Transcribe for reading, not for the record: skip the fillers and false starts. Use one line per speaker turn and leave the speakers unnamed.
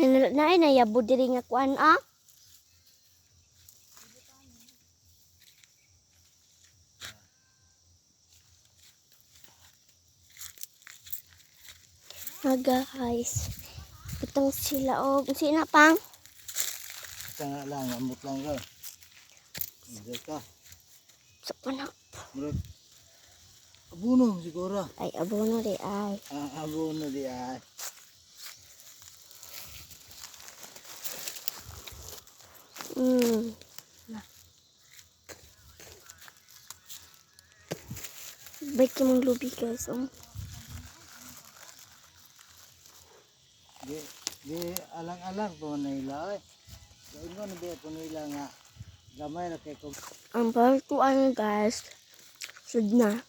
Nanay na yabo diri nga kuan ah. Guys. Itong sila og sina pang.
Tanga lang, amot lang ka. Hindi ka.
So pana.
Murag. Abuno siguro.
Ay abono di ay.
Abuno di ay.
Baik yung lubi guys.
Di alang-alang po nila eh. Ingon na biya po nila nga gamay na kay kong.
Ang barutuan guys. Sud na.